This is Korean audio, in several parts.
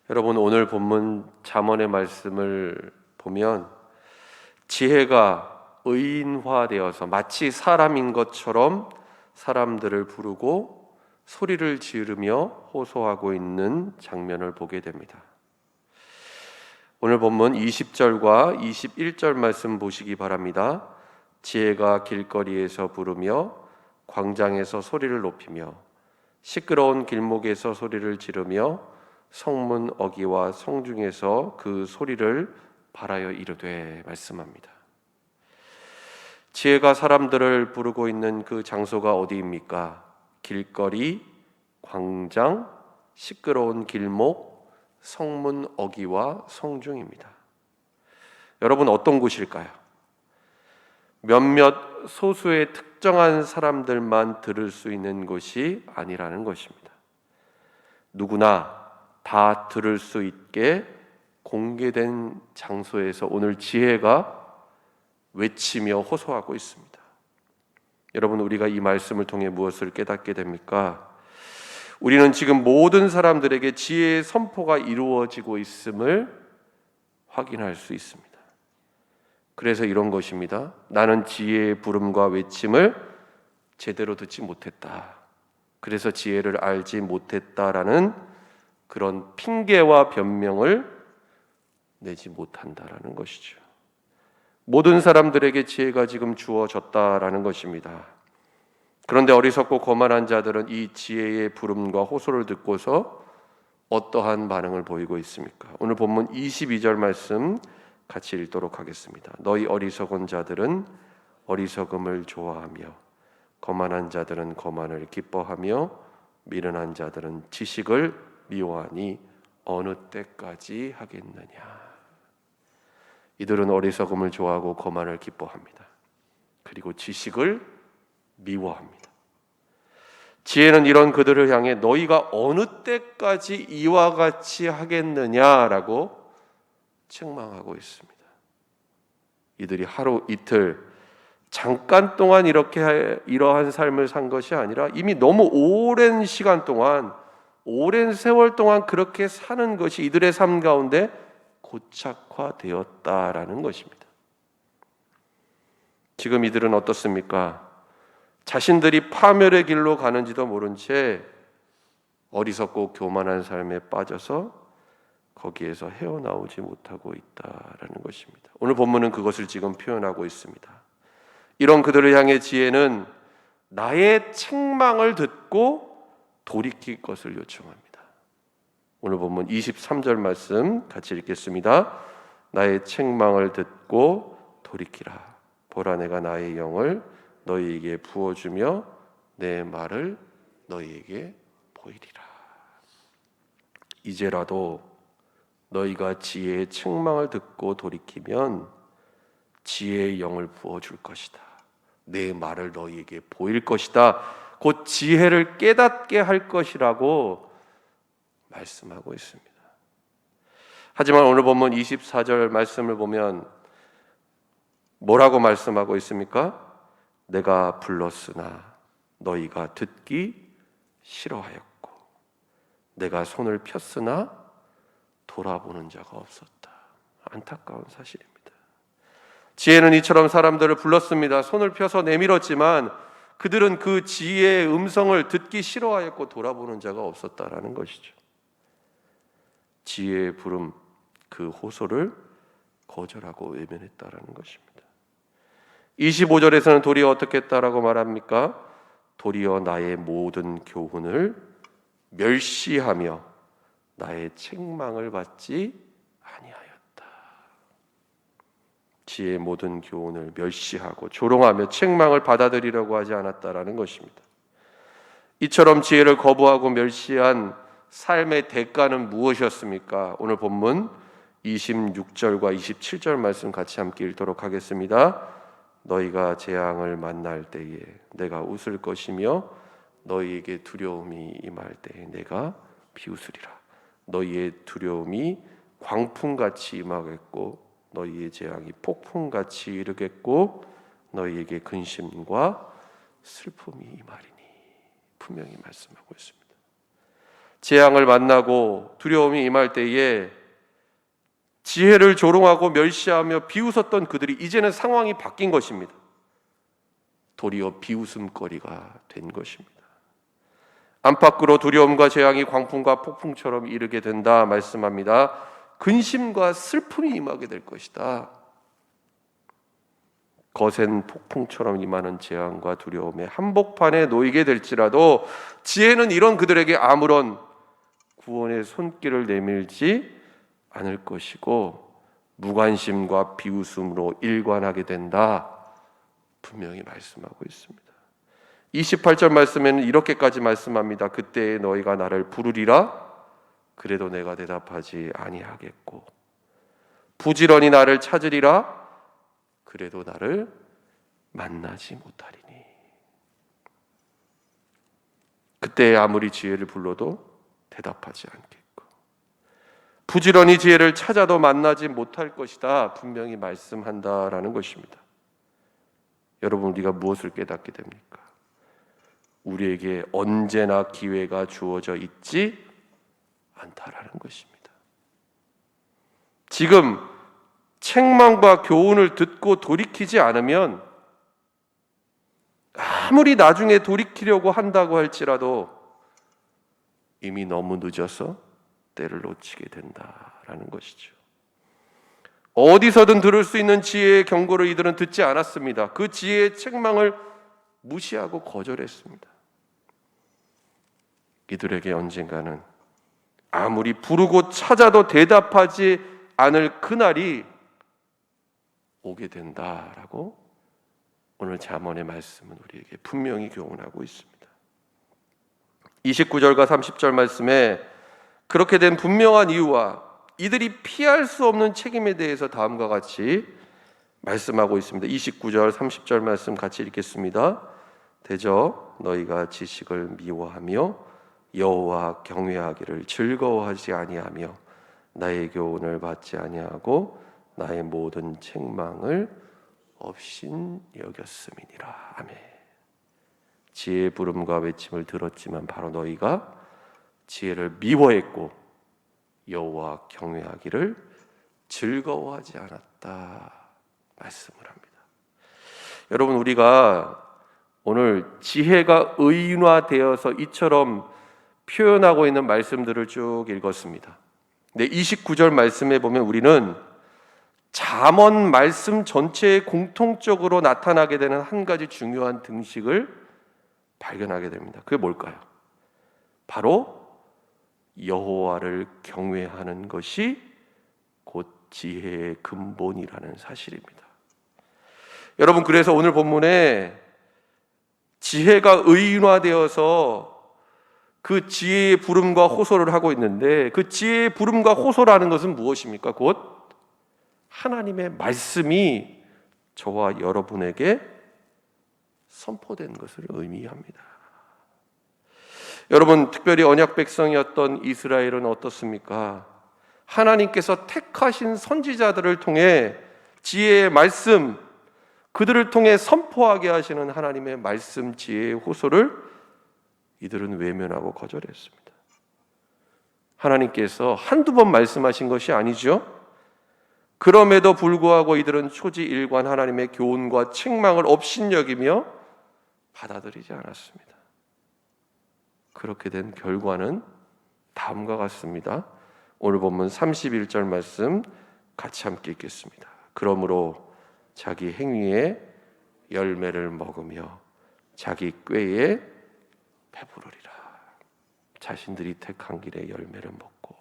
여러분, 오늘 본문 잠언의 말씀을 보면 지혜가 의인화되어서 마치 사람인 것처럼 사람들을 부르고 소리를 지르며 호소하고 있는 장면을 보게 됩니다. 오늘 본문 20절과 21절 말씀 보시기 바랍니다. 지혜가 길거리에서 부르며 광장에서 소리를 높이며 시끄러운 길목에서 소리를 지르며 성문 어귀와 성중에서 그 소리를 발하여 이르되 말씀합니다. 지혜가 사람들을 부르고 있는 그 장소가 어디입니까? 길거리, 광장, 시끄러운 길목, 성문 어귀와 성중입니다. 여러분, 어떤 곳일까요? 몇몇 소수의 특정한 사람들만 들을 수 있는 곳이 아니라는 것입니다. 누구나 다 들을 수 있게 공개된 장소에서 오늘 지혜가 외치며 호소하고 있습니다. 여러분, 우리가 이 말씀을 통해 무엇을 깨닫게 됩니까? 우리는 지금 모든 사람들에게 지혜의 선포가 이루어지고 있음을 확인할 수 있습니다. 그래서 이런 것입니다. 나는 지혜의 부름과 외침을 제대로 듣지 못했다. 그래서 지혜를 알지 못했다라는 그런 핑계와 변명을 내지 못한다라는 것이죠. 모든 사람들에게 지혜가 지금 주어졌다라는 것입니다. 그런데 어리석고 거만한 자들은 이 지혜의 부름과 호소를 듣고서 어떠한 반응을 보이고 있습니까? 오늘 본문 22절 말씀 같이 읽도록 하겠습니다. 너희 어리석은 자들은 어리석음을 좋아하며 거만한 자들은 거만을 기뻐하며 미련한 자들은 지식을 미워하니 어느 때까지 하겠느냐. 이들은 어리석음을 좋아하고 거만을 기뻐합니다. 그리고 지식을 미워합니다. 지혜는 이런 그들을 향해 너희가 어느 때까지 이와 같이 하겠느냐라고 책망하고 있습니다. 이들이 하루 이틀 잠깐 동안 이러한 삶을 산 것이 아니라 이미 너무 오랜 시간 동안, 오랜 세월 동안 그렇게 사는 것이 이들의 삶 가운데 고착화되었다라는 것입니다. 지금 이들은 어떻습니까? 자신들이 파멸의 길로 가는지도 모른 채 어리석고 교만한 삶에 빠져서 거기에서 헤어나오지 못하고 있다라는 것입니다. 오늘 본문은 그것을 지금 표현하고 있습니다. 이런 그들을 향해 지혜는 나의 책망을 듣고 돌이킬 것을 요청합니다. 오늘 본문 23절 말씀 같이 읽겠습니다. 나의 책망을 듣고 돌이키라. 보라, 내가 나의 영을 너희에게 부어주며 내 말을 너희에게 보이리라. 이제라도 너희가 지혜의 책망을 듣고 돌이키면 지혜의 영을 부어줄 것이다. 내 말을 너희에게 보일 것이다. 곧 지혜를 깨닫게 할 것이라고 말씀하고 있습니다. 하지만 오늘 본문 24절 말씀을 보면 뭐라고 말씀하고 있습니까? 내가 불렀으나 너희가 듣기 싫어하였고 내가 손을 폈으나 돌아보는 자가 없었다. 안타까운 사실입니다. 지혜는 이처럼 사람들을 불렀습니다. 손을 펴서 내밀었지만 그들은 그 지혜의 음성을 듣기 싫어하였고 돌아보는 자가 없었다라는 것이죠. 지혜의 부름, 그 호소를 거절하고 외면했다라는 것입니다. 25절에서는 도리어 어떻게 했다라고 말합니까? 도리어 나의 모든 교훈을 멸시하며 나의 책망을 받지 아니하였다. 지혜의 모든 교훈을 멸시하고 조롱하며 책망을 받아들이려고 하지 않았다라는 것입니다. 이처럼 지혜를 거부하고 멸시한 삶의 대가는 무엇이었습니까? 오늘 본문 26절과 27절 말씀 같이 함께 읽도록 하겠습니다. 너희가 재앙을 만날 때에 내가 웃을 것이며 너희에게 두려움이 임할 때에 내가 비웃으리라. 너희의 두려움이 광풍같이 임하겠고 너희의 재앙이 폭풍같이 이르겠고 너희에게 근심과 슬픔이 임하리니. 분명히 말씀하고 있습니다. 재앙을 만나고 두려움이 임할 때에 지혜를 조롱하고 멸시하며 비웃었던 그들이 이제는 상황이 바뀐 것입니다. 도리어 비웃음거리가 된 것입니다. 안팎으로 두려움과 재앙이 광풍과 폭풍처럼 이르게 된다 말씀합니다. 근심과 슬픔이 임하게 될 것이다. 거센 폭풍처럼 임하는 재앙과 두려움의 한복판에 놓이게 될지라도 지혜는 이런 그들에게 아무런 구원의 손길을 내밀지 않을 것이고 무관심과 비웃음으로 일관하게 된다. 분명히 말씀하고 있습니다. 28절 말씀에는 이렇게까지 말씀합니다. 그때에 너희가 나를 부르리라. 그래도 내가 대답하지 아니하겠고 부지런히 나를 찾으리라. 그래도 나를 만나지 못하리니. 그때 아무리 지혜를 불러도 대답하지 않겠고 부지런히 지혜를 찾아도 만나지 못할 것이다. 분명히 말씀한다라는 것입니다. 여러분, 우리가 무엇을 깨닫게 됩니까? 우리에게 언제나 기회가 주어져 있지 않다라는 것입니다. 지금 책망과 교훈을 듣고 돌이키지 않으면 아무리 나중에 돌이키려고 한다고 할지라도 이미 너무 늦어서 때를 놓치게 된다라는 것이죠. 어디서든 들을 수 있는 지혜의 경고를 이들은 듣지 않았습니다. 그 지혜의 책망을 무시하고 거절했습니다. 이들에게 언젠가는 아무리 부르고 찾아도 대답하지 않을 그날이 오게 된다라고 오늘 잠언의 말씀은 우리에게 분명히 교훈하고 있습니다. 29절과 30절 말씀에 그렇게 된 분명한 이유와 이들이 피할 수 없는 책임에 대해서 다음과 같이 말씀하고 있습니다. 29절 30절 말씀 같이 읽겠습니다. 대저 너희가 지식을 미워하며 여호와 경외하기를 즐거워하지 아니하며 나의 교훈을 받지 아니하고 나의 모든 책망을 없인 여겼음이니라. 아멘. 지혜의 부름과 외침을 들었지만 바로 너희가 지혜를 미워했고 여호와 경외하기를 즐거워하지 않았다 말씀을 합니다. 여러분, 우리가 오늘 지혜가 의인화되어서 이처럼 표현하고 있는 말씀들을 쭉 읽었습니다. 근데 29절 말씀에 보면 우리는 잠언 말씀 전체에 공통적으로 나타나게 되는 한 가지 중요한 등식을 발견하게 됩니다. 그게 뭘까요? 바로 여호와를 경외하는 것이 곧 지혜의 근본이라는 사실입니다. 여러분, 그래서 오늘 본문에 지혜가 의인화되어서 그 지혜의 부름과 호소를 하고 있는데 그 지혜의 부름과 호소라는 것은 무엇입니까? 곧 하나님의 말씀이 저와 여러분에게 선포된 것을 의미합니다. 여러분, 특별히 언약 백성이었던 이스라엘은 어떻습니까? 하나님께서 택하신 선지자들을 통해 지혜의 말씀, 그들을 통해 선포하게 하시는 하나님의 말씀, 지혜의 호소를 이들은 외면하고 거절했습니다. 하나님께서 한두 번 말씀하신 것이 아니죠. 그럼에도 불구하고 이들은 초지일관 하나님의 교훈과 책망을 업신여기며 받아들이지 않았습니다. 그렇게 된 결과는 다음과 같습니다. 오늘 본문 31절 말씀 같이 함께 읽겠습니다. 그러므로 자기 행위의 열매를 먹으며 자기 꾀에 배부르리라. 자신들이 택한 길의 열매를 먹고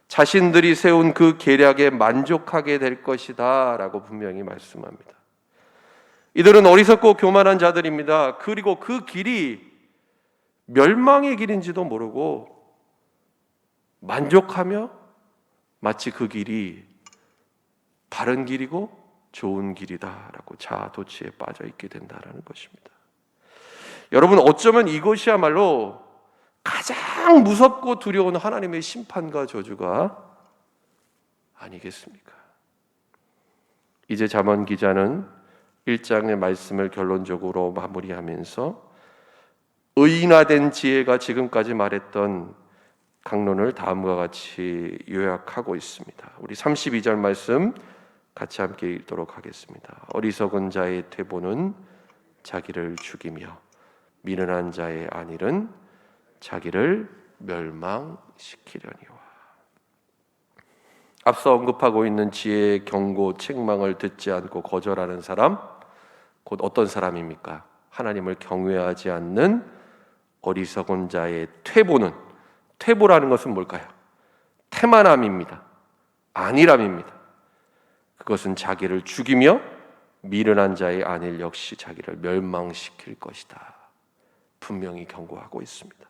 자신들이 세운 그 계략에 만족하게 될 것이다 라고 분명히 말씀합니다. 이들은 어리석고 교만한 자들입니다. 그리고 그 길이 멸망의 길인지도 모르고 만족하며 마치 그 길이 바른 길이고 좋은 길이다라고 자아도취에 빠져 있게 된다라는 것입니다. 여러분, 어쩌면 이것이야말로 가장 무섭고 두려운 하나님의 심판과 저주가 아니겠습니까? 이제 잠언 기자는 1장의 말씀을 결론적으로 마무리하면서 의인화된 지혜가 지금까지 말했던 강론을 다음과 같이 요약하고 있습니다. 우리 32절 말씀 같이 함께 읽도록 하겠습니다. 어리석은 자의 퇴보는 자기를 죽이며 미련한 자의 안일은 자기를 멸망시키려니와. 앞서 언급하고 있는 지혜의 경고, 책망을 듣지 않고 거절하는 사람, 곧 어떤 사람입니까? 하나님을 경외하지 않는 어리석은 자의 퇴보는, 퇴보라는 것은 뭘까요? 태만함입니다. 안일함입니다. 그것은 자기를 죽이며 미련한 자의 안일 역시 자기를 멸망시킬 것이다. 분명히 경고하고 있습니다.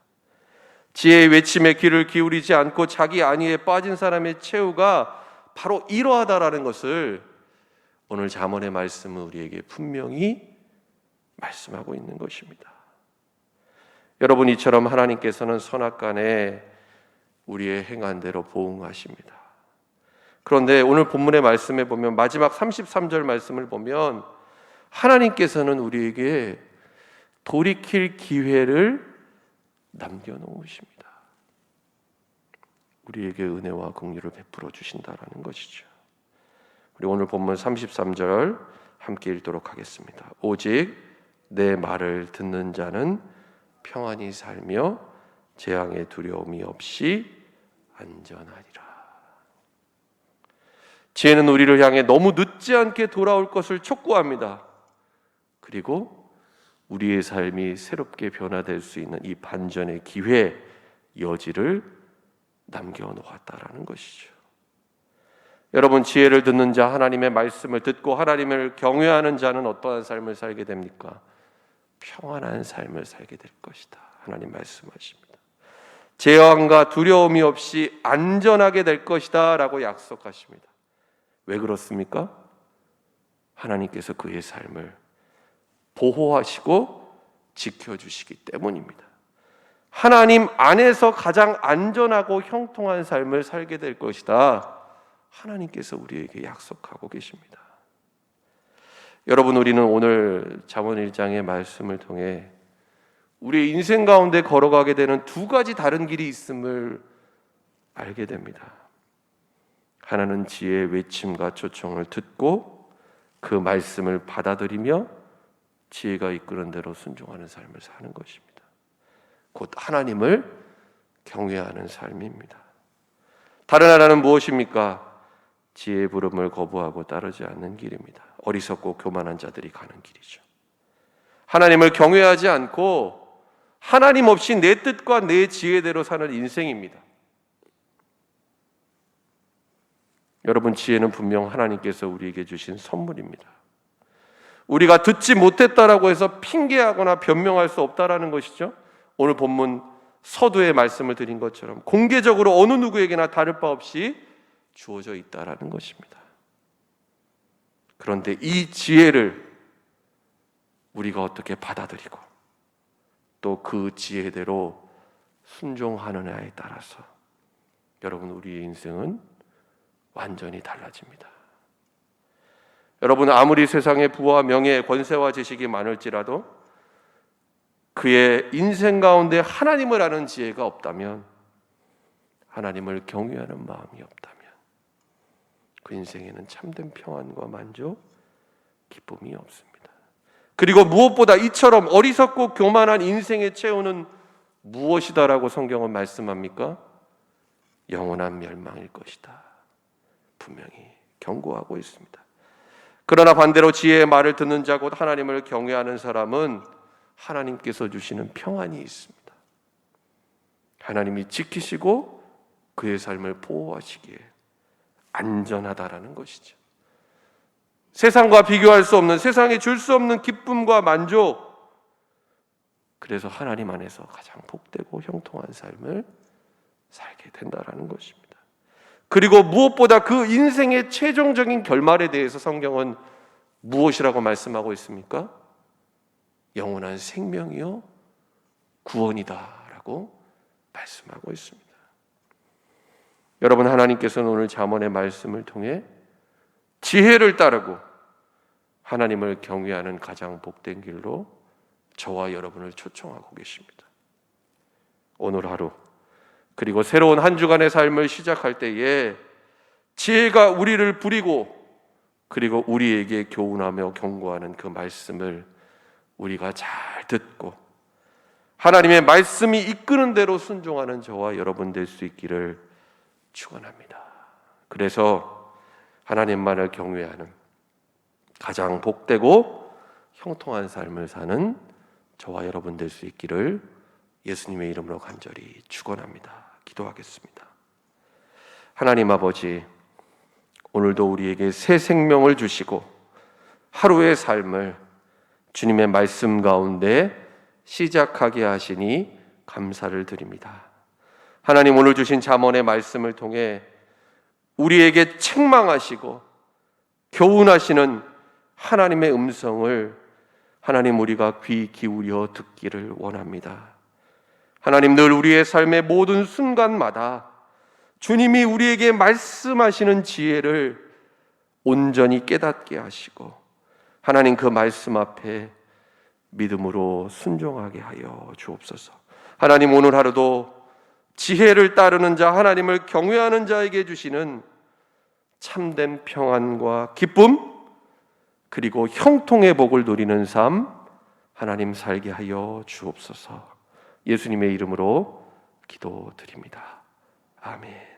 지혜의 외침에 귀를 기울이지 않고 자기 안위에 빠진 사람의 최후가 바로 이러하다라는 것을 오늘 잠언의 말씀은 우리에게 분명히 말씀하고 있는 것입니다. 여러분, 이처럼 하나님께서는 선악간에 우리의 행한 대로 보응하십니다. 그런데 오늘 본문의 말씀에 보면 마지막 33절 말씀을 보면 하나님께서는 우리에게 돌이킬 기회를 남겨놓으십니다. 우리에게 은혜와 긍휼을 베풀어 주신다라는 것이죠. 우리 오늘 본문 33절 함께 읽도록 하겠습니다. 오직 내 말을 듣는 자는 평안히 살며 재앙의 두려움이 없이 안전하리라. 지혜는 우리를 향해 너무 늦지 않게 돌아올 것을 촉구합니다. 그리고 우리의 삶이 새롭게 변화될 수 있는 이 반전의 기회, 여지를 남겨놓았다라는 것이죠. 여러분, 지혜를 듣는 자, 하나님의 말씀을 듣고 하나님을 경외하는 자는 어떠한 삶을 살게 됩니까? 평안한 삶을 살게 될 것이다. 하나님 말씀하십니다. 재앙과 두려움이 없이 안전하게 될 것이다 라고 약속하십니다. 왜 그렇습니까? 하나님께서 그의 삶을 보호하시고 지켜주시기 때문입니다. 하나님 안에서 가장 안전하고 형통한 삶을 살게 될 것이다. 하나님께서 우리에게 약속하고 계십니다. 여러분, 우리는 오늘 잠언 1장의 말씀을 통해 우리의 인생 가운데 걸어가게 되는 두 가지 다른 길이 있음을 알게 됩니다. 하나는 지혜의 외침과 초청을 듣고 그 말씀을 받아들이며 지혜가 이끄는 대로 순종하는 삶을 사는 것입니다. 곧 하나님을 경외하는 삶입니다. 다른 하나는 무엇입니까? 지혜의 부름을 거부하고 따르지 않는 길입니다. 어리석고 교만한 자들이 가는 길이죠. 하나님을 경외하지 않고 하나님 없이 내 뜻과 내 지혜대로 사는 인생입니다. 여러분, 지혜는 분명 하나님께서 우리에게 주신 선물입니다. 우리가 듣지 못했다라고 해서 핑계하거나 변명할 수 없다라는 것이죠. 오늘 본문 서두에 말씀을 드린 것처럼 공개적으로 어느 누구에게나 다를 바 없이 주어져 있다라는 것입니다. 그런데 이 지혜를 우리가 어떻게 받아들이고 또 그 지혜대로 순종하느냐에 따라서 여러분, 우리의 인생은 완전히 달라집니다. 여러분, 아무리 세상에 부와 명예, 권세와 지식이 많을지라도 그의 인생 가운데 하나님을 아는 지혜가 없다면, 하나님을 경외하는 마음이 없다면 그 인생에는 참된 평안과 만족, 기쁨이 없습니다. 그리고 무엇보다 이처럼 어리석고 교만한 인생의 최후는 무엇이다라고 성경은 말씀합니까? 영원한 멸망일 것이다. 분명히 경고하고 있습니다. 그러나 반대로 지혜의 말을 듣는 자, 곧 하나님을 경외하는 사람은 하나님께서 주시는 평안이 있습니다. 하나님이 지키시고 그의 삶을 보호하시기에 안전하다라는 것이죠. 세상과 비교할 수 없는, 세상에 줄 수 없는 기쁨과 만족, 그래서 하나님 안에서 가장 복되고 형통한 삶을 살게 된다라는 것입니다. 그리고 무엇보다 그 인생의 최종적인 결말에 대해서 성경은 무엇이라고 말씀하고 있습니까? 영원한 생명이요 구원이다라고 말씀하고 있습니다. 여러분, 하나님께서는 오늘 잠언의 말씀을 통해 지혜를 따르고 하나님을 경외하는 가장 복된 길로 저와 여러분을 초청하고 계십니다. 오늘 하루 그리고 새로운 한 주간의 삶을 시작할 때에 지혜가 우리를 부리고 그리고 우리에게 교훈하며 경고하는 그 말씀을 우리가 잘 듣고 하나님의 말씀이 이끄는 대로 순종하는 저와 여러분 될 수 있기를 축원합니다. 그래서 하나님만을 경외하는 가장 복되고 형통한 삶을 사는 저와 여러분 될 수 있기를 예수님의 이름으로 간절히 축원합니다. 기도하겠습니다. 하나님 아버지, 오늘도 우리에게 새 생명을 주시고 하루의 삶을 주님의 말씀 가운데 시작하게 하시니 감사를 드립니다. 하나님, 오늘 주신 잠언의 말씀을 통해 우리에게 책망하시고 교훈하시는 하나님의 음성을 하나님 우리가 귀 기울여 듣기를 원합니다. 하나님, 늘 우리의 삶의 모든 순간마다 주님이 우리에게 말씀하시는 지혜를 온전히 깨닫게 하시고 하나님 그 말씀 앞에 믿음으로 순종하게 하여 주옵소서. 하나님, 오늘 하루도 지혜를 따르는 자, 하나님을 경외하는 자에게 주시는 참된 평안과 기쁨 그리고 형통의 복을 누리는 삶 하나님 살게 하여 주옵소서. 예수님의 이름으로 기도드립니다. 아멘.